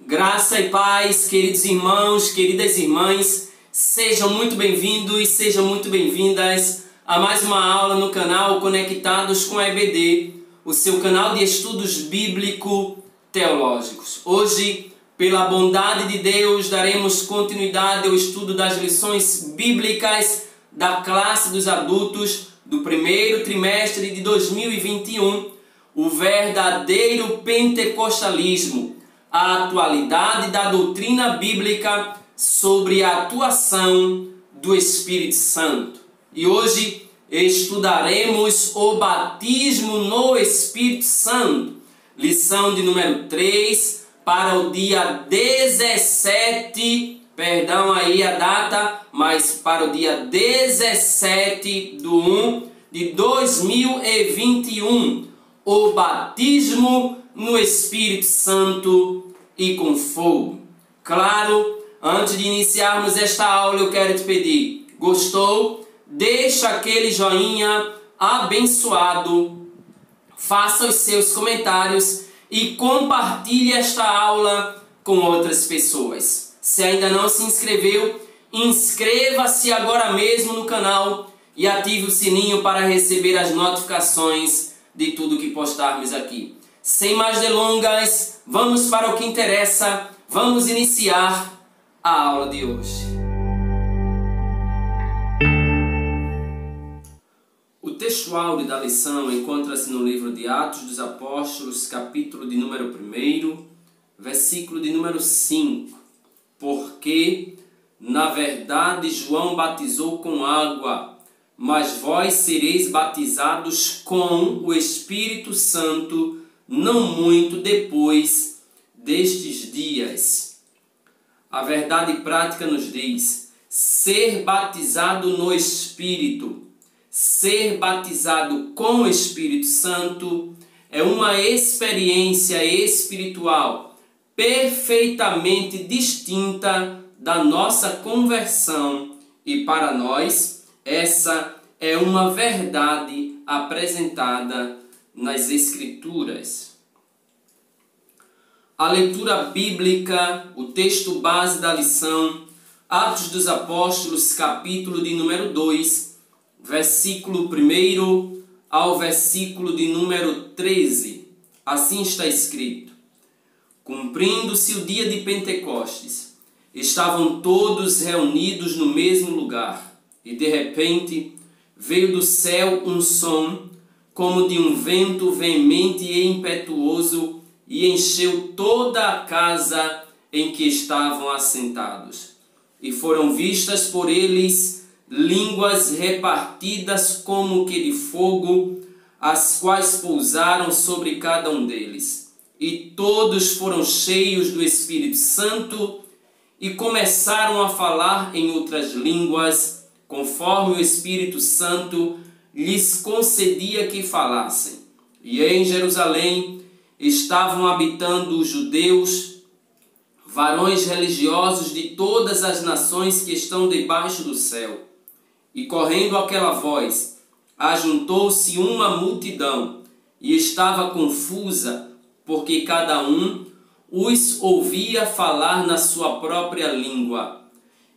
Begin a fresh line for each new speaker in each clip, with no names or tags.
Graça e paz, queridos irmãos, queridas irmãs, sejam muito bem-vindos, sejam muito bem-vindas a mais uma aula no canal Conectados com a EBD, o seu canal de estudos bíblico-teológicos. Hoje, pela bondade de Deus, daremos continuidade ao estudo das lições bíblicas da classe dos adultos do primeiro trimestre de 2021, o verdadeiro pentecostalismo, a atualidade da doutrina bíblica sobre a atuação do Espírito Santo. E hoje estudaremos o batismo no Espírito Santo, lição de número 3, para o dia 17, perdão aí a data, mas para o dia 17/1/2021, o batismo no Espírito Santo e com fogo. Claro, antes de iniciarmos esta aula, eu quero te pedir, gostou? Deixa aquele joinha abençoado, faça os seus comentários e compartilhe esta aula com outras pessoas. Se ainda não se inscreveu, inscreva-se agora mesmo no canal e ative o sininho para receber as notificações de tudo que postarmos aqui. Sem mais delongas, vamos para o que interessa, vamos iniciar a aula de hoje. O texto áureo da lição encontra-se no livro de Atos dos Apóstolos, capítulo de número 1, versículo de número 5. Porque, na verdade, João batizou com água, mas vós sereis batizados com o Espírito Santo não muito depois destes dias. A verdade prática nos diz: ser batizado no Espírito, ser batizado com o Espírito Santo é uma experiência espiritual perfeitamente distinta da nossa conversão, e para nós essa é uma verdade apresentada nas Escrituras. A leitura bíblica, o texto base da lição, Atos dos Apóstolos, capítulo de número 2, versículo 1 ao versículo de número 13. Assim está escrito: cumprindo-se o dia de Pentecostes, estavam todos reunidos no mesmo lugar, e de repente veio do céu um som, como de um vento veemente e impetuoso, e encheu toda a casa em que estavam assentados. E foram vistas por eles línguas repartidas como que de fogo, as quais pousaram sobre cada um deles. E todos foram cheios do Espírito Santo e começaram a falar em outras línguas, conforme o Espírito Santo lhes concedia que falassem. E em Jerusalém estavam habitando os judeus, varões religiosos de todas as nações que estão debaixo do céu. E correndo aquela voz, ajuntou-se uma multidão, e estava confusa, porque cada um os ouvia falar na sua própria língua.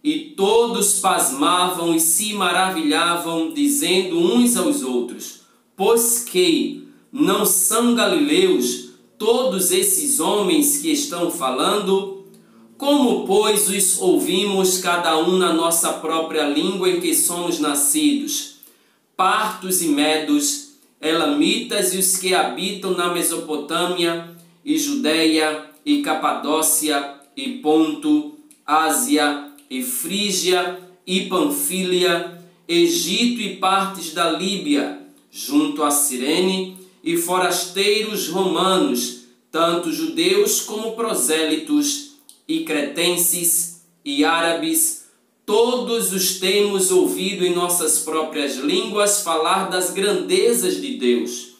E todos pasmavam e se maravilhavam, dizendo uns aos outros: pois que não são galileus todos esses homens que estão falando? Como, pois, os ouvimos cada um na nossa própria língua em que somos nascidos? Partos e medos, elamitas e os que habitam na Mesopotâmia, e Judeia, e Capadócia, e Ponto, Ásia, e Frígia, e Panfília, Egito e partes da Líbia, junto a Cirene, e forasteiros romanos, tanto judeus como prosélitos, e cretenses, e árabes, todos os temos ouvido em nossas próprias línguas falar das grandezas de Deus.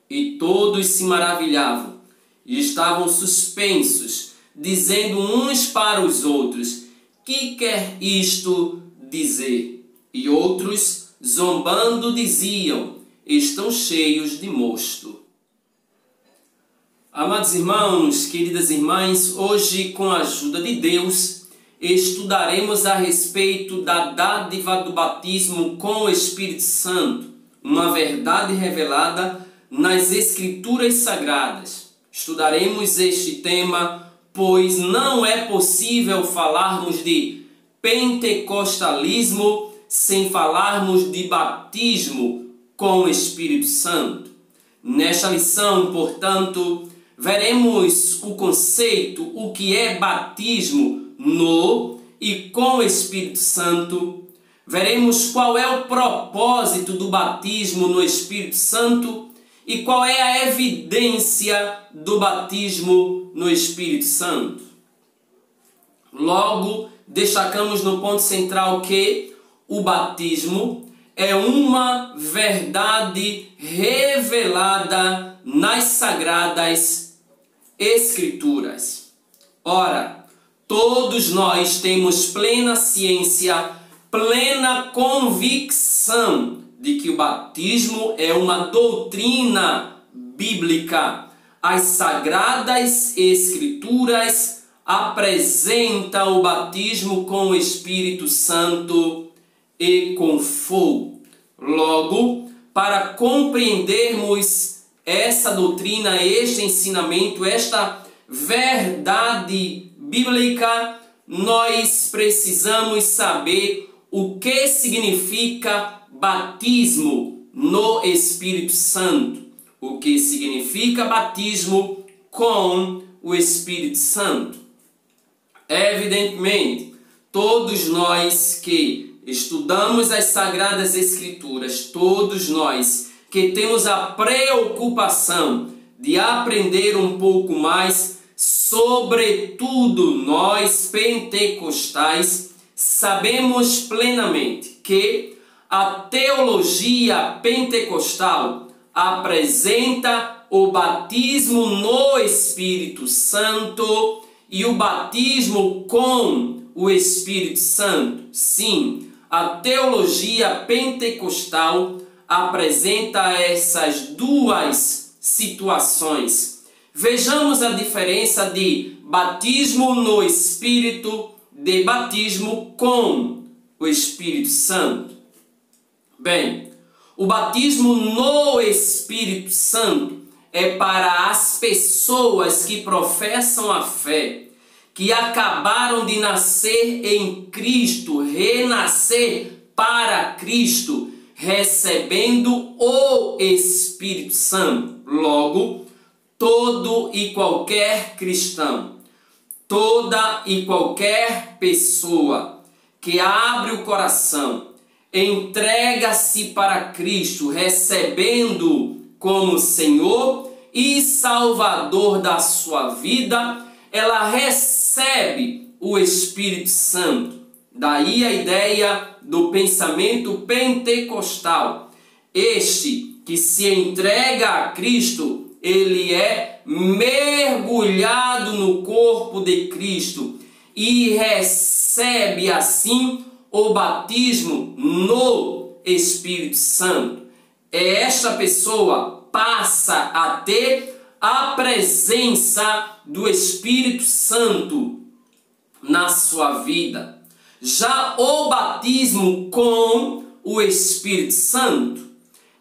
E todos se maravilhavam, e estavam suspensos, dizendo uns para os outros: que quer isto dizer? E outros, zombando, diziam: estão cheios de mosto. Amados irmãos, queridas irmãs, hoje, com a ajuda de Deus, estudaremos a respeito da dádiva do batismo com o Espírito Santo, uma verdade revelada nas Escrituras Sagradas. Estudaremos este tema, pois não é possível falarmos de pentecostalismo sem falarmos de batismo com o Espírito Santo. Nesta lição, portanto, veremos o conceito, o que é batismo no e com o Espírito Santo. Veremos qual é o propósito do batismo no Espírito Santo e qual é a evidência do batismo no Espírito Santo. Logo, destacamos no ponto central que o batismo é uma verdade revelada nas Sagradas Escrituras. Ora, todos nós temos plena ciência, plena convicção de que o batismo é uma doutrina bíblica. As Sagradas Escrituras apresentam o batismo com o Espírito Santo e com fogo. Logo, para compreendermos essa doutrina, este ensinamento, esta verdade bíblica, nós precisamos saber o que significa batismo no Espírito Santo, o que significa batismo com o Espírito Santo. Evidentemente, todos nós que estudamos as Sagradas Escrituras, todos nós que temos a preocupação de aprender um pouco mais, sobretudo nós pentecostais, sabemos plenamente que a teologia pentecostal apresenta o batismo no Espírito Santo e o batismo com o Espírito Santo. Sim, a teologia pentecostal apresenta essas duas situações. Vejamos a diferença de batismo no Espírito, de batismo com o Espírito Santo. Bem, o batismo no Espírito Santo é para as pessoas que professam a fé, que acabaram de nascer em Cristo, renascer para Cristo, recebendo o Espírito Santo. Logo, todo e qualquer cristão, toda e qualquer pessoa que abre o coração, entrega-se para Cristo, recebendo como Senhor e Salvador da sua vida, ela recebe o Espírito Santo. Daí a ideia do pensamento pentecostal. Este que se entrega a Cristo, ele é mergulhado no corpo de Cristo e recebe assim o batismo no Espírito Santo. Esta pessoa passa a ter a presença do Espírito Santo na sua vida. Já o batismo com o Espírito Santo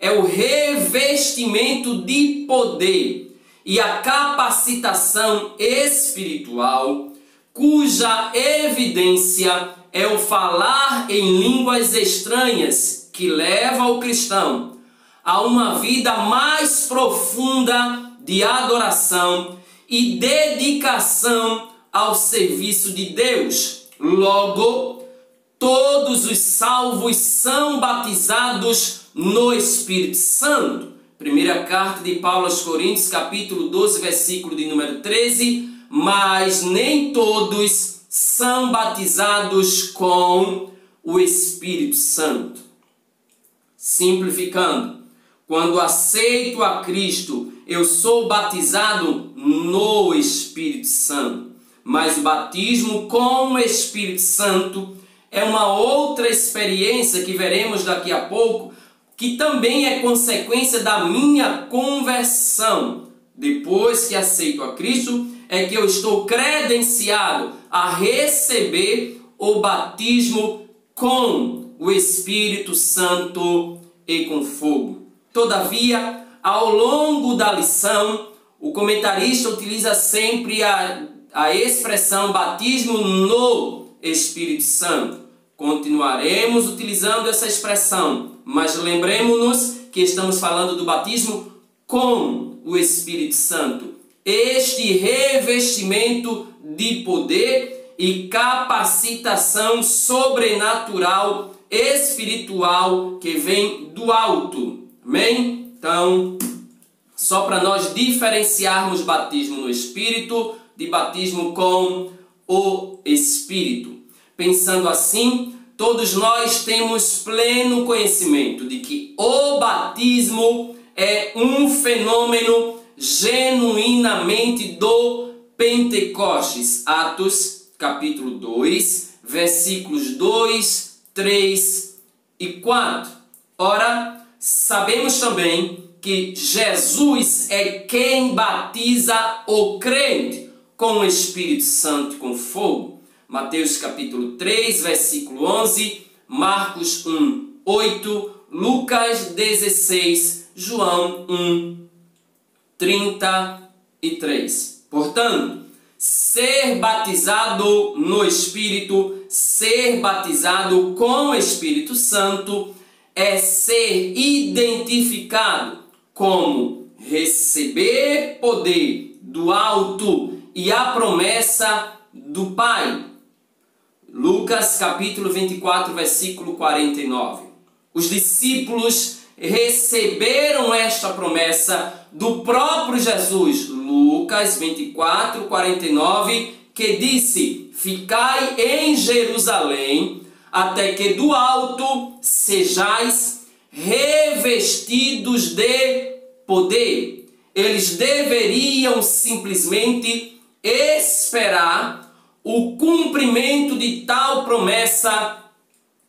é o revestimento de poder e a capacitação espiritual, cuja evidência é o falar em línguas estranhas, que leva o cristão a uma vida mais profunda de adoração e dedicação ao serviço de Deus. Logo, todos os salvos são batizados no Espírito Santo. Primeira carta de Paulo aos Coríntios, capítulo 12, versículo de número 13. Mas nem todos são batizados com o Espírito Santo. Simplificando, quando aceito a Cristo, eu sou batizado no Espírito Santo. Mas o batismo com o Espírito Santo é uma outra experiência que veremos daqui a pouco, que também é consequência da minha conversão, depois que aceito a Cristo, é que eu estou credenciado a receber o batismo com o Espírito Santo e com fogo. Todavia, ao longo da lição, o comentarista utiliza sempre a expressão batismo no Espírito Santo. Continuaremos utilizando essa expressão, mas lembremos-nos que estamos falando do batismo com o Espírito Santo. Este revestimento de poder e capacitação sobrenatural, espiritual, que vem do alto. Amém? Então, só para nós diferenciarmos batismo no Espírito de batismo com o Espírito. Pensando assim, todos nós temos pleno conhecimento de que o batismo é um fenômeno genuinamente do Pentecostes. Atos capítulo 2, versículos 2, 3 e 4. Ora, sabemos também que Jesus é quem batiza o crente com o Espírito Santo e com fogo. Mateus capítulo 3, versículo 11, Marcos 1, 8, Lucas 16, João 1, 33. Portanto, ser batizado no Espírito, ser batizado com o Espírito Santo, é ser identificado como receber poder do alto e a promessa do Pai. Lucas capítulo 24, versículo 49. Os discípulos receberam esta promessa do próprio Jesus. Lucas 24, 49, que disse: ficai em Jerusalém, até que do alto sejais revestidos de poder. Eles deveriam simplesmente esperar o cumprimento de tal promessa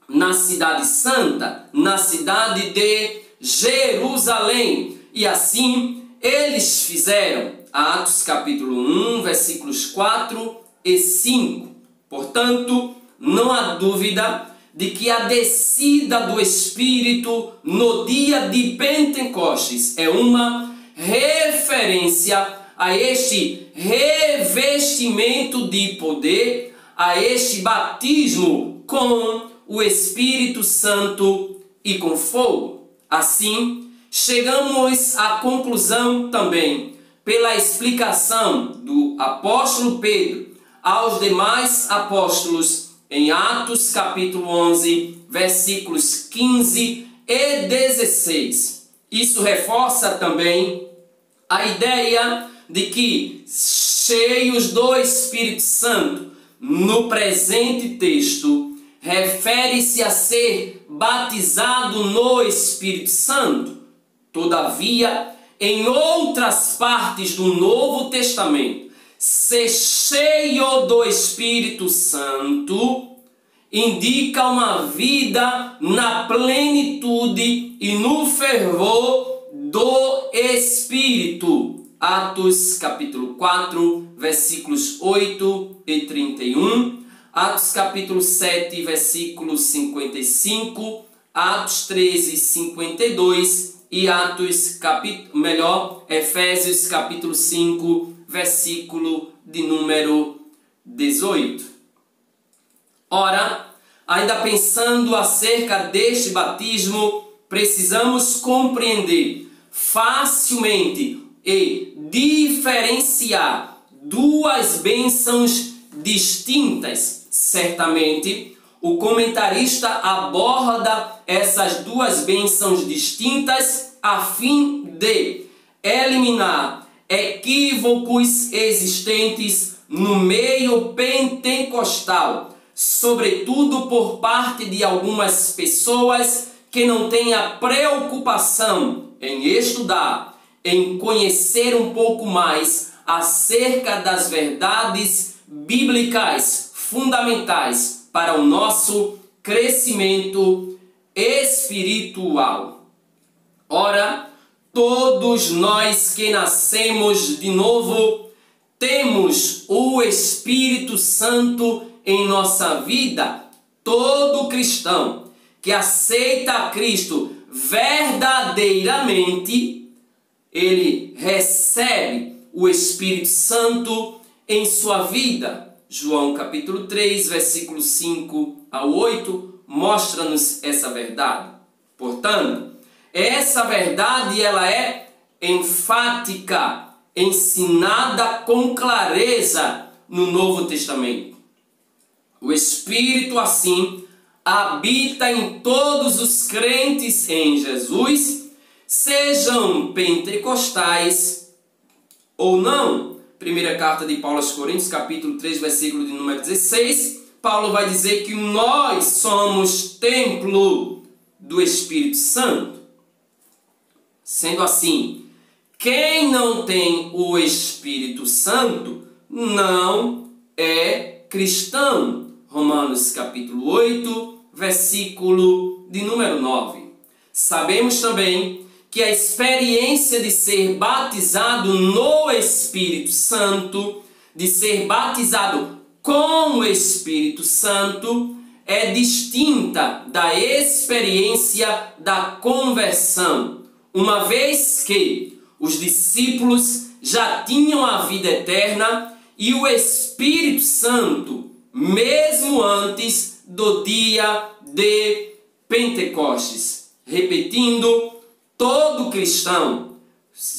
na cidade santa, na cidade de Jerusalém. E assim eles fizeram. Atos capítulo 1, versículos 4 e 5. Portanto, não há dúvida de que a descida do Espírito no dia de Pentecostes é uma referência a este revestimento de poder, a este batismo com o Espírito Santo e com fogo. Assim, chegamos à conclusão também, pela explicação do apóstolo Pedro aos demais apóstolos, em Atos capítulo 11, versículos 15 e 16. Isso reforça também a ideia de que, cheios do Espírito Santo, no presente texto, refere-se a ser batizado no Espírito Santo. Todavia, em outras partes do Novo Testamento, ser cheio do Espírito Santo indica uma vida na plenitude e no fervor do Espírito. Atos capítulo 4, versículos 8 e 31. Atos capítulo 7, versículo 55. Atos 13, 52. E Efésios capítulo 5, versículo de número 18. Ora, ainda pensando acerca deste batismo, precisamos compreender facilmente e diferenciar duas bênçãos distintas. Certamente, o comentarista aborda essas duas bênçãos distintas a fim de eliminar equívocos existentes no meio pentecostal, sobretudo por parte de algumas pessoas que não têm a preocupação em estudar, em conhecer um pouco mais acerca das verdades bíblicas fundamentais para o nosso crescimento espiritual. Ora, todos nós que nascemos de novo temos o Espírito Santo em nossa vida. Todo cristão que aceita a Cristo verdadeiramente, ele recebe o Espírito Santo em sua vida. João capítulo 3, versículo 5 ao 8, mostra-nos essa verdade. Portanto, essa verdade ela é enfática, ensinada com clareza no Novo Testamento. O Espírito, assim, habita em todos os crentes em Jesus, sejam pentecostais ou não. Primeira carta de Paulo aos Coríntios, capítulo 3, versículo de número 16, Paulo vai dizer que nós somos templo do Espírito Santo. Sendo assim, quem não tem o Espírito Santo não é cristão. Romanos capítulo 8, versículo de número 9. Sabemos também que a experiência de ser batizado no Espírito Santo, de ser batizado com o Espírito Santo, é distinta da experiência da conversão, uma vez que os discípulos já tinham a vida eterna e o Espírito Santo, mesmo antes do dia de Pentecostes. Repetindo, todo cristão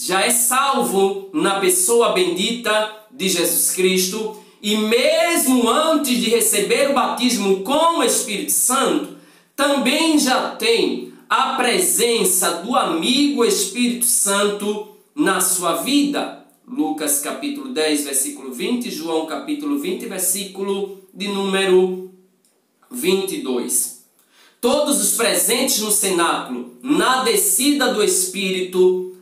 já é salvo na pessoa bendita de Jesus Cristo e mesmo antes de receber o batismo com o Espírito Santo, também já tem a presença do amigo Espírito Santo na sua vida. Lucas capítulo 10, versículo 20, João capítulo 20, versículo de número 22. Todos os presentes no cenáculo, na descida do Espírito,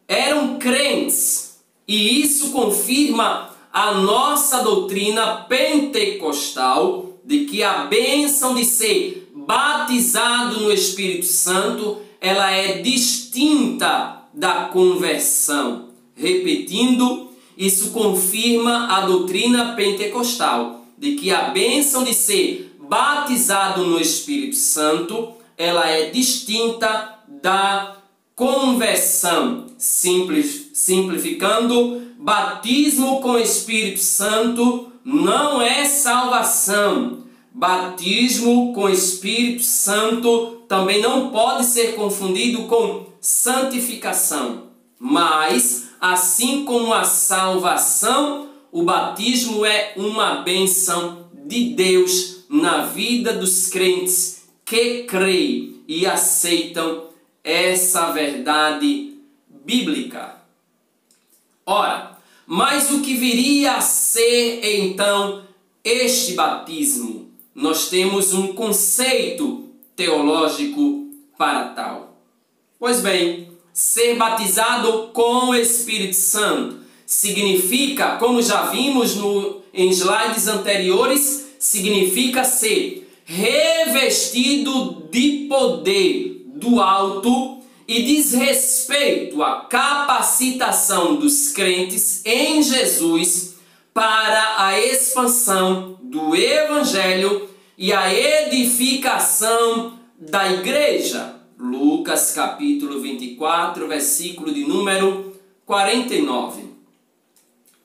eram crentes, e isso confirma a nossa doutrina pentecostal de que a bênção de ser batizado no Espírito Santo, ela é distinta da conversão. Repetindo, isso confirma a doutrina pentecostal de que a bênção de ser batizado no Espírito Santo, ela é distinta da conversão. Simplificando, batismo com o Espírito Santo não é salvação. Batismo com o Espírito Santo também não pode ser confundido com santificação. Mas, assim como a salvação, o batismo é uma bênção de Deus na vida dos crentes que creem e aceitam essa verdade bíblica. Ora, mas o que viria a ser então este batismo? Nós temos um conceito teológico para tal. Pois bem, ser batizado com o Espírito Santo significa, como já vimos em slides anteriores, significa ser revestido de poder do alto e diz respeito à capacitação dos crentes em Jesus para a expansão do Evangelho e a edificação da igreja. Lucas capítulo 24, versículo de número 49.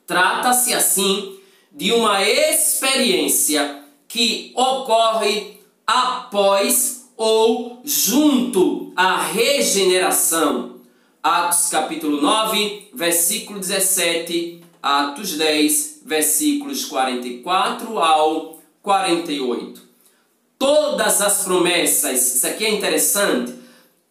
Trata-se assim de uma experiência que ocorre após ou junto à regeneração. Atos capítulo 9, versículo 17, Atos 10, versículos 44 ao 48. Todas as promessas, isso aqui é interessante,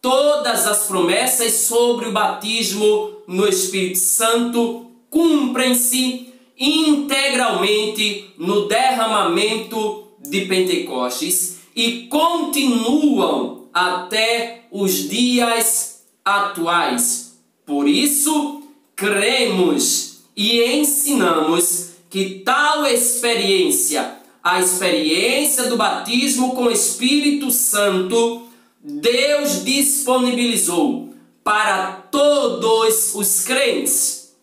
todas as promessas sobre o batismo no Espírito Santo cumprem-se integralmente no derramamento de Pentecostes e continuam até os dias atuais. Por isso, cremos e ensinamos que tal experiência, a experiência do batismo com o Espírito Santo, Deus disponibilizou para todos os crentes,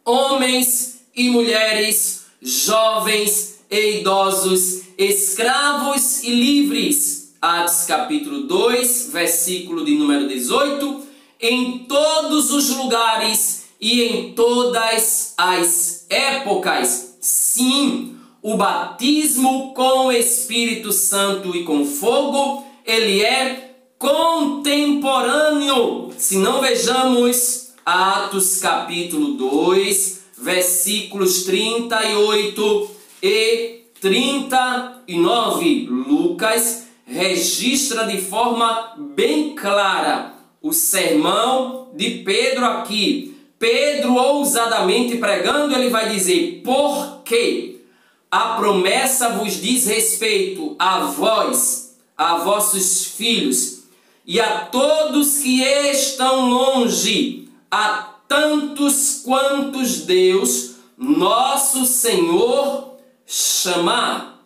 homens e mulheres, jovens e idosos, escravos e livres. Atos capítulo 2, versículo de número 18, em todos os lugares e em todas as épocas. Sim, o batismo com o Espírito Santo e com fogo, ele é contemporâneo. Se não vejamos Atos capítulo 2, versículos 38 e 39, Lucas registra de forma bem clara o sermão de Pedro aqui. Pedro, ousadamente pregando, ele vai dizer: porque a promessa vos diz respeito a vós, a vossos filhos, e a todos que estão longe, a tantos quantos Deus, nosso Senhor, chamar.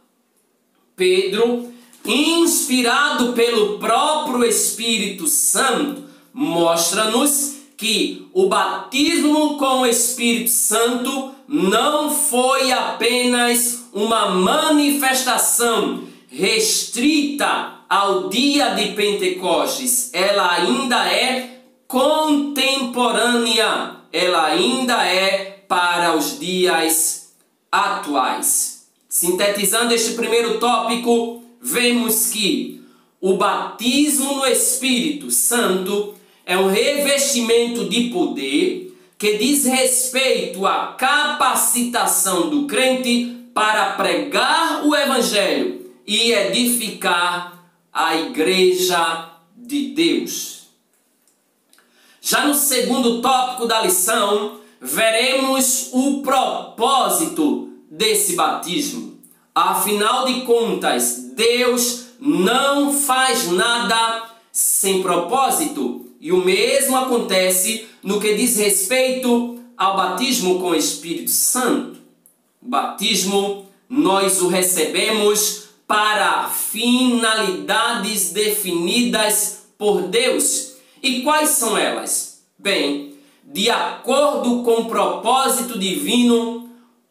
Pedro, inspirado pelo próprio Espírito Santo, mostra-nos que o batismo com o Espírito Santo não foi apenas uma manifestação restrita ao dia de Pentecostes, ela ainda é contemporânea, ela ainda é para os dias atuais. Sintetizando este primeiro tópico, vemos que o batismo no Espírito Santo é um revestimento de poder que diz respeito à capacitação do crente para pregar o Evangelho e edificar a Igreja de Deus. Já no segundo tópico da lição, veremos o propósito desse batismo. Afinal de contas, Deus não faz nada sem propósito. E o mesmo acontece no que diz respeito ao batismo com o Espírito Santo. O batismo, nós o recebemos para finalidades definidas por Deus. E quais são elas? Bem, de acordo com o propósito divino,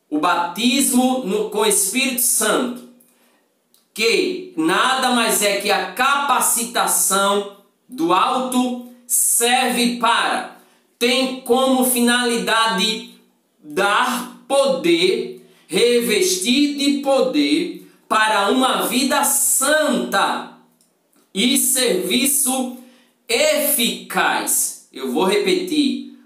o batismo com o Espírito Santo, que nada mais é que a capacitação do alto, serve para, tem como finalidade dar poder, revestir de poder para uma vida santa e serviço eficaz. Eu vou repetir: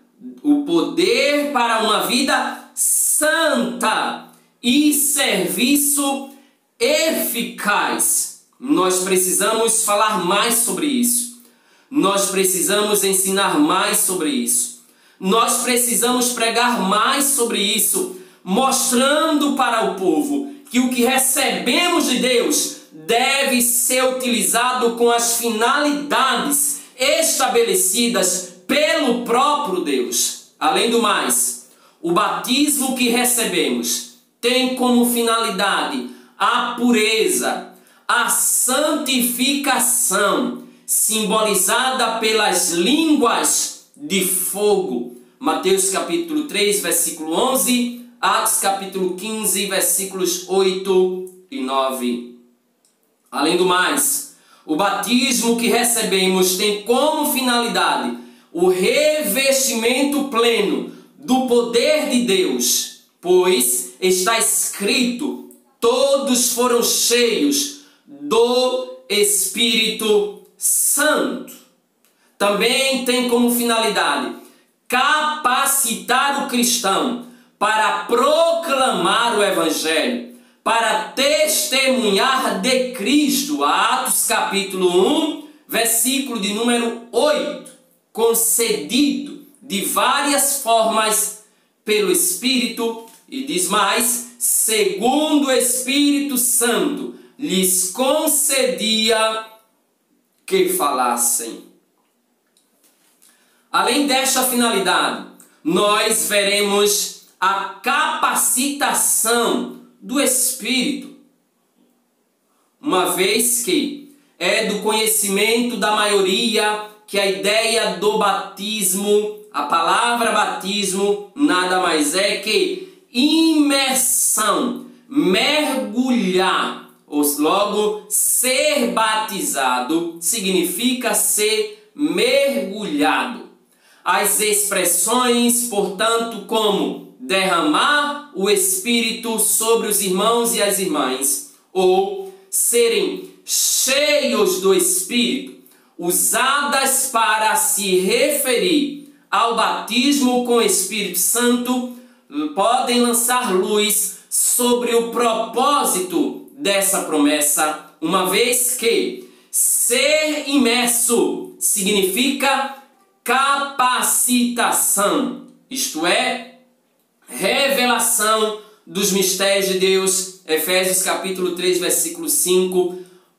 o poder para uma vida santa e serviço eficaz. Nós precisamos falar mais sobre isso. Nós precisamos ensinar mais sobre isso. Nós precisamos pregar mais sobre isso, mostrando para o povo que o que recebemos de Deus deve ser utilizado com as finalidades estabelecidas pelo próprio Deus. Além do mais, o batismo que recebemos tem como finalidade a pureza, a santificação, simbolizada pelas línguas de fogo. Mateus capítulo 3, versículo 11, Atos capítulo 15, versículos 8 e 9. Além do mais, o batismo que recebemos tem como finalidade o revestimento pleno do poder de Deus, pois está escrito: todos foram cheios do Espírito Santo. Também tem como finalidade capacitar o cristão para proclamar o Evangelho, para testemunhar de Cristo. Atos capítulo 1, versículo de número 8, concedido de várias formas pelo Espírito, e diz mais: segundo o Espírito Santo lhes concedia que falassem. Além desta finalidade, nós veremos a capacitação do Espírito, uma vez que é do conhecimento da maioria que a ideia do batismo, a palavra batismo, nada mais é que imersão, mergulhar. Logo, ser batizado significa ser mergulhado. As expressões, portanto, como derramar o Espírito sobre os irmãos e as irmãs, ou serem cheios do Espírito, usadas para se referir ao batismo com o Espírito Santo, podem lançar luz sobre o propósito dessa promessa, uma vez que ser imerso significa capacitação, isto é, revelação dos mistérios de Deus, Efésios capítulo 3, versículo 5,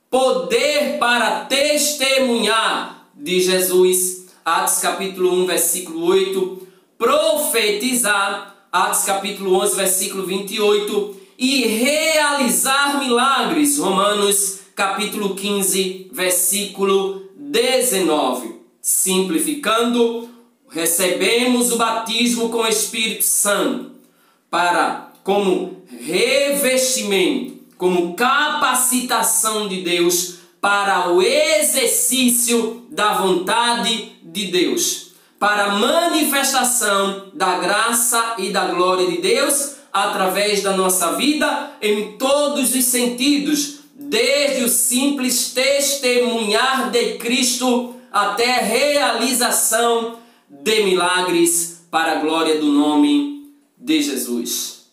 poder para testemunhar de Jesus, Atos capítulo 1, versículo 8, profetizar, Atos capítulo 11, versículo 28, e realizar milagres, Romanos capítulo 15, versículo 19. Simplificando, recebemos o batismo com o Espírito Santo como revestimento, como capacitação de Deus para o exercício da vontade de Deus, para a manifestação da graça e da glória de Deus através da nossa vida em todos os sentidos, desde o simples testemunhar de Cristo até a realização de milagres para a glória do nome de Jesus.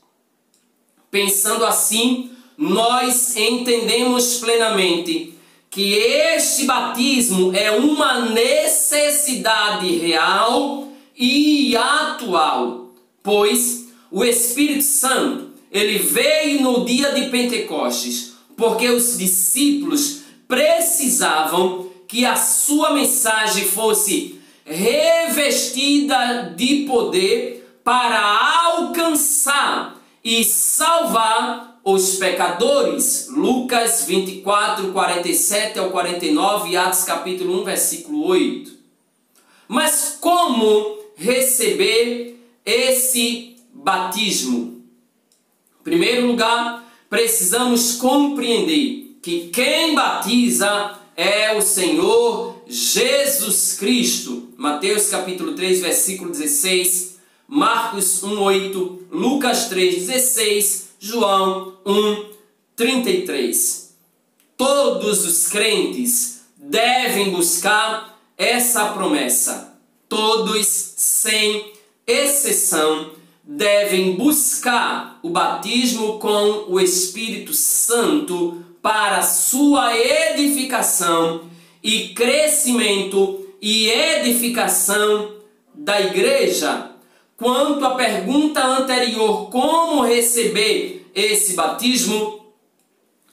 Pensando assim, nós entendemos plenamente que este batismo é uma necessidade real e atual, pois o Espírito Santo, ele veio no dia de Pentecostes, porque os discípulos precisavam que a sua mensagem fosse revestida de poder para alcançar e salvar os pecadores. Lucas 24, 47 ao 49 e Atos capítulo 1, versículo 8. Mas como receber esse batismo? Em primeiro lugar, precisamos compreender que quem batiza é o Senhor Jesus Cristo. Mateus capítulo 3, versículo 16, Marcos 1, 8, Lucas 3, 16, João 1, 33. Todos os crentes devem buscar essa promessa. Todos, sem exceção, devem buscar o batismo com o Espírito Santo para sua edificação e crescimento e edificação da igreja. Quanto à pergunta anterior, como receber esse batismo,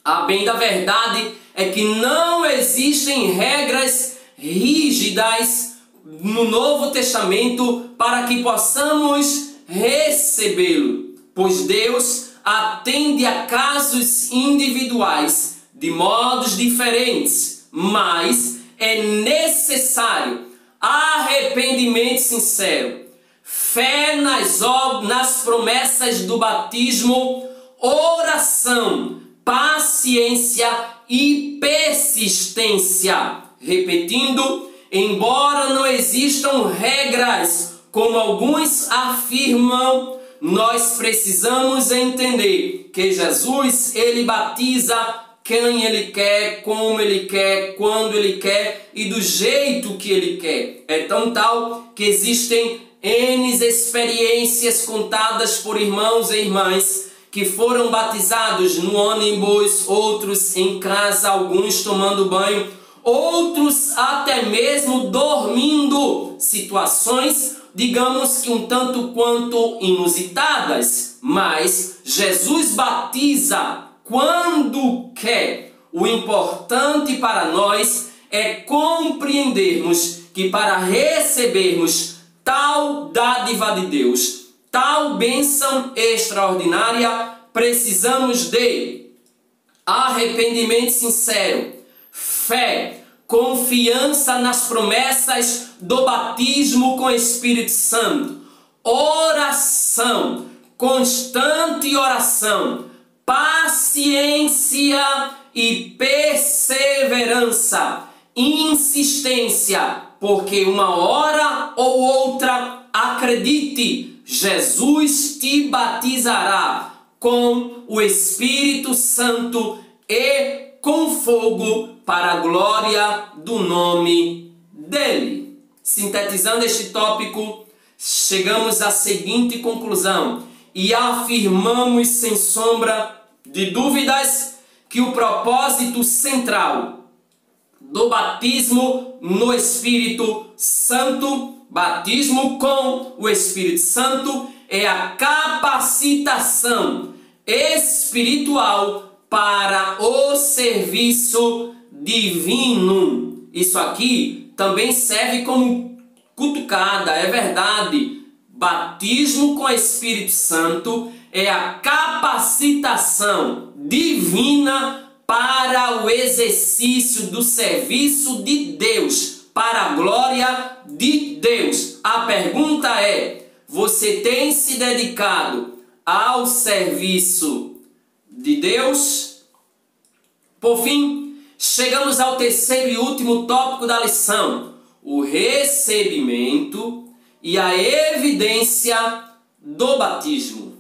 a bem da verdade é que não existem regras rígidas no Novo Testamento para que possamos recebê-lo, pois Deus atende a casos individuais de modos diferentes, mas é necessário arrependimento sincero, fé nas promessas do batismo, oração, paciência e persistência. Repetindo, embora não existam regras, como alguns afirmam, nós precisamos entender que Jesus, ele batiza quem ele quer, como ele quer, quando ele quer e do jeito que ele quer. É tão tal que existem N experiências contadas por irmãos e irmãs que foram batizados no ônibus, outros em casa, alguns tomando banho, outros até mesmo dormindo. Situações, digamos que um tanto quanto inusitadas, mas Jesus batiza quando quer. O importante para nós é compreendermos que para recebermos tal dádiva de Deus, tal bênção extraordinária, precisamos de arrependimento sincero, fé, confiança nas promessas do batismo com o Espírito Santo, oração, constante oração, paciência e perseverança, insistência, porque uma hora ou outra, acredite, Jesus te batizará com o Espírito Santo e com fogo para a glória do nome dele. Sintetizando este tópico, chegamos à seguinte conclusão e afirmamos sem sombra de dúvidas que o propósito central do batismo no Espírito Santo, batismo com o Espírito Santo, é a capacitação espiritual para o serviço divino. Isso aqui também serve como cutucada, é verdade. Batismo com o Espírito Santo é a capacitação divina para o exercício do serviço de Deus, para a glória de Deus. A pergunta é: você tem se dedicado ao serviço de Deus? Por fim, chegamos ao terceiro e último tópico da lição: o recebimento e a evidência do batismo.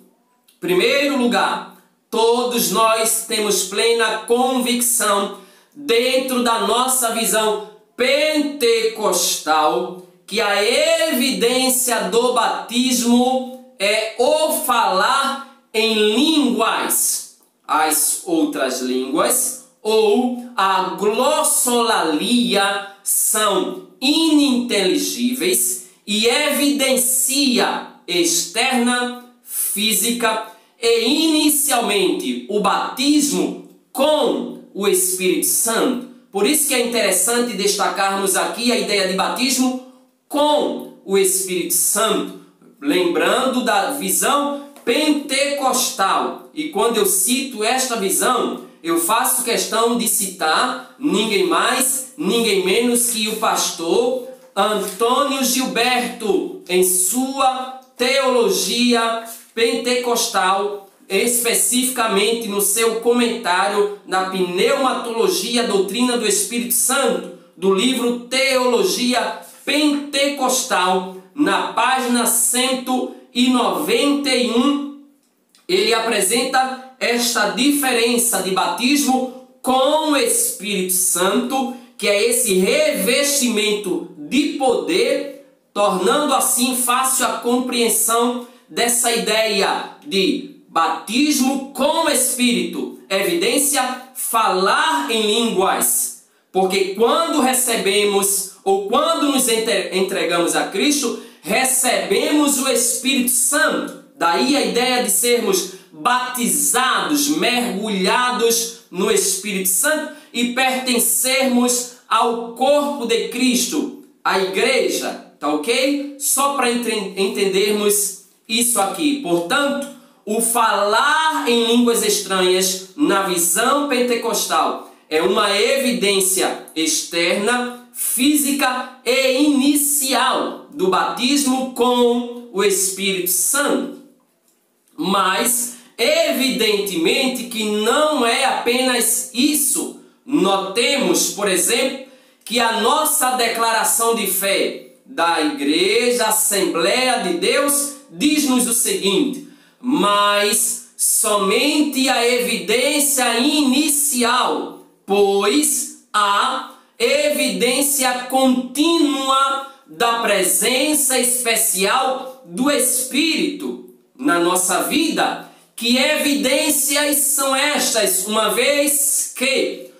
Em primeiro lugar, todos nós temos plena convicção, dentro da nossa visão pentecostal, que a evidência do batismo é o falar em línguas, as outras línguas, ou a glossolalia, são ininteligíveis e evidencia externa, física e inicialmente o batismo com o Espírito Santo. Por isso que é interessante destacarmos aqui a ideia de batismo com o Espírito Santo, lembrando da visão pentecostal. E quando eu cito esta visão, eu faço questão de citar ninguém mais, ninguém menos que o pastor Antônio Gilberto, em sua teologia pentecostal, especificamente no seu comentário na Pneumatologia, Doutrina do Espírito Santo, do livro Teologia Pentecostal, na página 191, ele apresenta esta diferença de batismo com o Espírito Santo, que é esse revestimento de poder, tornando assim fácil a compreensão dessa ideia de batismo com o Espírito. Evidência, falar em línguas. Porque quando recebemos, ou quando nos entregamos a Cristo, recebemos o Espírito Santo. Daí a ideia de sermos batizados, mergulhados no Espírito Santo e pertencermos ao corpo de Cristo, a igreja, tá ok? Só para entendermos isso aqui. Portanto, o falar em línguas estranhas, na visão pentecostal, é uma evidência externa, física e inicial do batismo com o Espírito Santo. Mas, evidentemente que não é apenas isso. Notemos, por exemplo, que a nossa declaração de fé da Igreja Assembleia de Deus diz-nos o seguinte: mas somente a evidência inicial, pois a evidência contínua da presença especial do Espírito na nossa vida. Que evidências são estas, uma vez que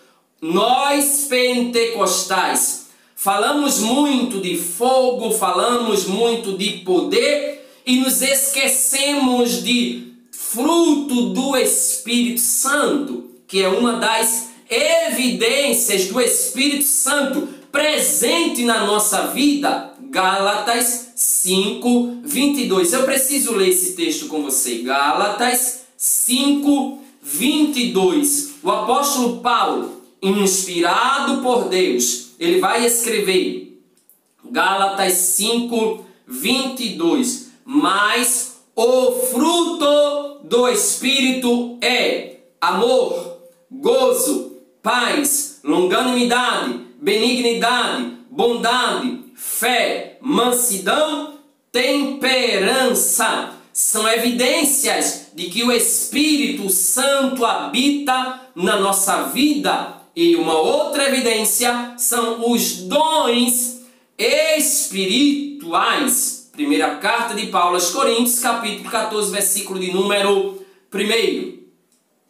nós pentecostais falamos muito de fogo, falamos muito de poder e nos esquecemos de fruto do Espírito Santo, que é uma das evidências do Espírito Santo presente na nossa vida. Gálatas 5, 22. Eu preciso ler esse texto com você. Gálatas 5, 22. O apóstolo Paulo, inspirado por Deus, ele vai escrever, Gálatas 5, 22, mas o fruto do Espírito é amor, gozo, paz, longanimidade, benignidade, bondade, fé, mansidão, temperança. São evidências de que o Espírito Santo habita na nossa vida. E uma outra evidência são os dons espirituais. Primeira carta de Paulo aos Coríntios, capítulo 14, versículo de número 1.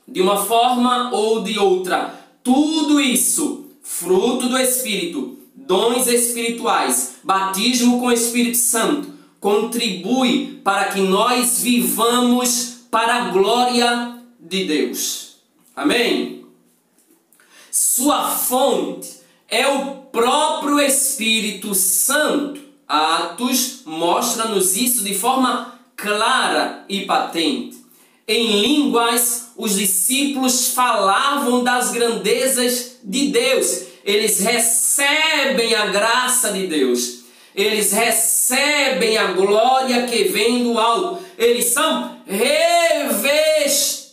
De uma forma ou de outra, tudo isso, fruto do Espírito, dons espirituais, batismo com o Espírito Santo, contribui para que nós vivamos para a glória de Deus. Amém? Sua fonte é o próprio Espírito Santo. Atos mostra-nos isso de forma clara e patente. Em línguas, os discípulos falavam das grandezas de Deus. Eles recebem a graça de Deus. Eles recebem a glória que vem do alto. Eles são revestidos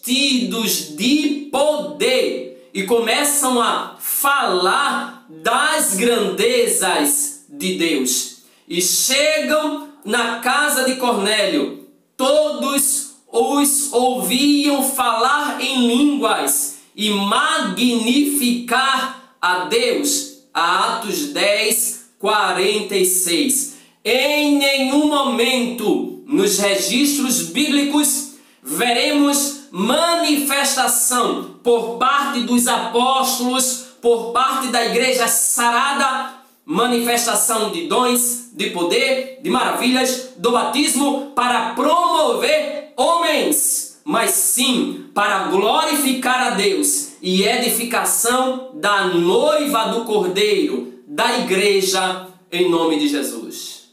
de poder e começam a falar das grandezas de Deus. E chegam na casa de Cornélio. Todos os ouviam falar em línguas e magnificar a Deus. Atos 10, 46. Em nenhum momento nos registros bíblicos veremos manifestação por parte dos apóstolos, por parte da igreja sarada, manifestação de dons, de poder, de maravilhas, do batismo para promover homens, mas sim para glorificar a Deus e edificação da noiva do Cordeiro, da igreja, em nome de Jesus.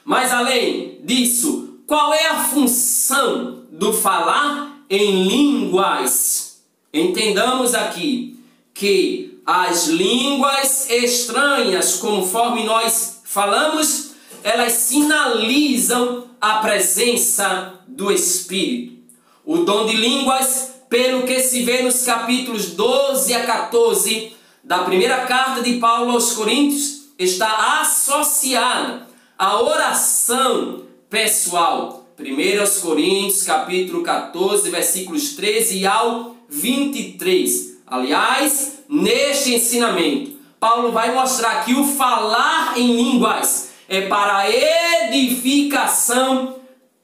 Mas além disso, qual é a função do falar em línguas? Entendamos aqui que as línguas estranhas, conforme nós falamos, elas sinalizam a presença do Espírito. O dom de línguas, pelo que se vê nos capítulos 12 a 14 da primeira carta de Paulo aos Coríntios, está associada à oração pessoal. 1 Coríntios, capítulo 14, versículos 13 ao 23. Aliás, neste ensinamento, Paulo vai mostrar que o falar em línguas é para edificação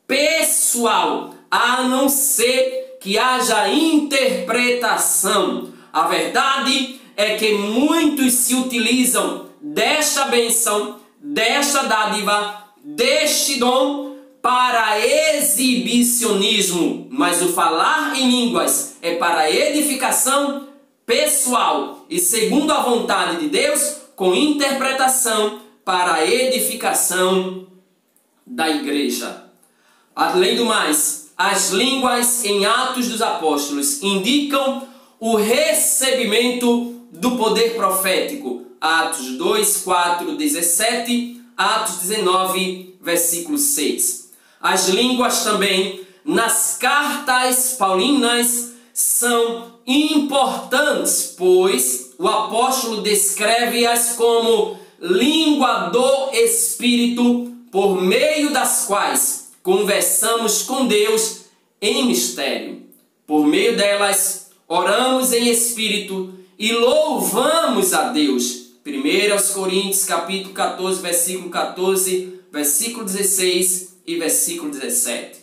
pessoal, a não ser que haja interpretação. A verdade é que muitos se utilizam desta bênção, desta dádiva, deste dom para exibicionismo, mas o falar em línguas é para edificação pessoal e segundo a vontade de Deus, com interpretação para a edificação da igreja. Além do mais, as línguas em Atos dos Apóstolos indicam o recebimento do poder profético. Atos 2, 4, 17, Atos 19, versículo 6. As línguas também nas cartas paulinas são importantes, pois o apóstolo descreve-as como língua do Espírito, por meio das quais conversamos com Deus em mistério. Por meio delas, oramos em Espírito e louvamos a Deus. 1 Coríntios, capítulo 14, versículo 14, versículo 16 e versículo 17.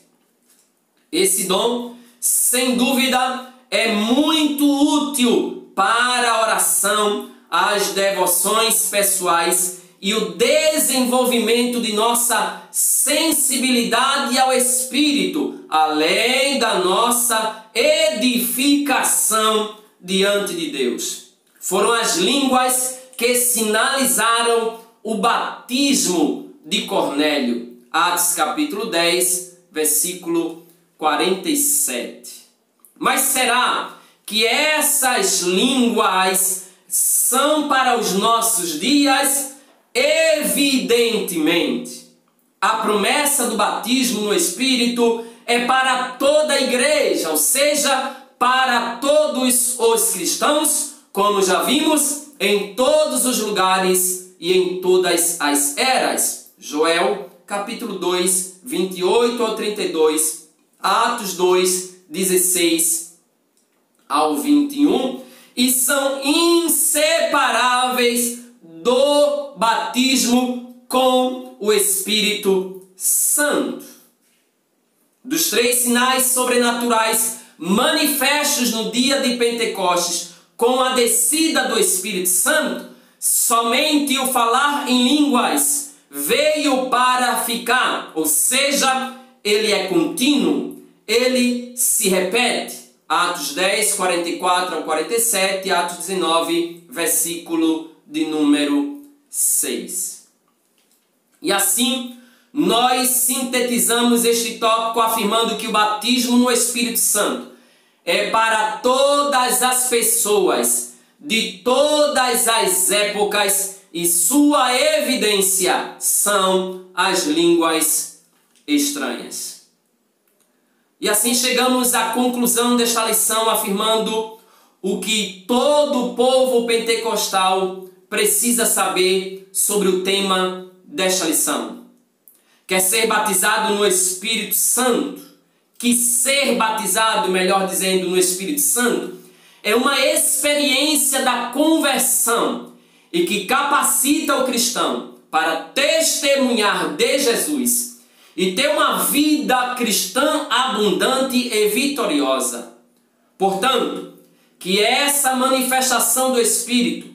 Esse dom, sem dúvida, é muito útil para a oração, as devoções pessoais e o desenvolvimento de nossa sensibilidade ao Espírito, além da nossa edificação diante de Deus. Foram as línguas que sinalizaram o batismo de Cornélio. Atos capítulo 10, versículo 47. Mas será que essas línguas são para os nossos dias? Evidentemente. A promessa do batismo no Espírito é para toda a igreja, ou seja, para todos os cristãos, como já vimos, em todos os lugares e em todas as eras. Joel, capítulo 2, 28 ao 32, Atos 2, 16 ao 21, e são inseparáveis do batismo com o Espírito Santo. Dos 3 sinais sobrenaturais manifestos no dia de Pentecostes com a descida do Espírito Santo, somente o falar em línguas veio para ficar, ou seja, ele é contínuo, ele se repete. Atos 10, 44 ao 47, Atos 19, versículo de número 6. E assim, nós sintetizamos este tópico afirmando que o batismo no Espírito Santo é para todas as pessoas, de todas as épocas, e sua evidência são as línguas estranhas. E assim chegamos à conclusão desta lição afirmando o que todo o povo pentecostal precisa saber sobre o tema desta lição. Quer ser batizado no Espírito Santo? Que ser batizado, melhor dizendo, no Espírito Santo, é uma experiência da conversão e que capacita o cristão para testemunhar de Jesus e ter uma vida cristã abundante e vitoriosa. Portanto, que essa manifestação do Espírito,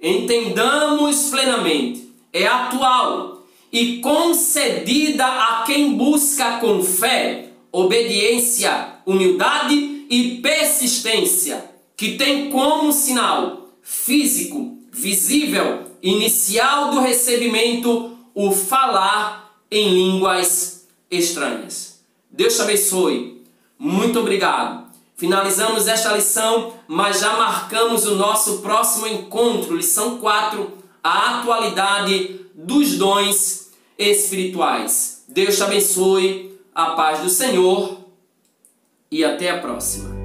entendamos plenamente, é atual e concedida a quem busca com fé, obediência, humildade e persistência, que tem como sinal físico, visível, inicial do recebimento, o falar em línguas estranhas. Deus te abençoe. Muito obrigado. Finalizamos esta lição, mas já marcamos o nosso próximo encontro, lição 4, a atualidade dos dons espirituais. Deus te abençoe, a paz do Senhor e até a próxima.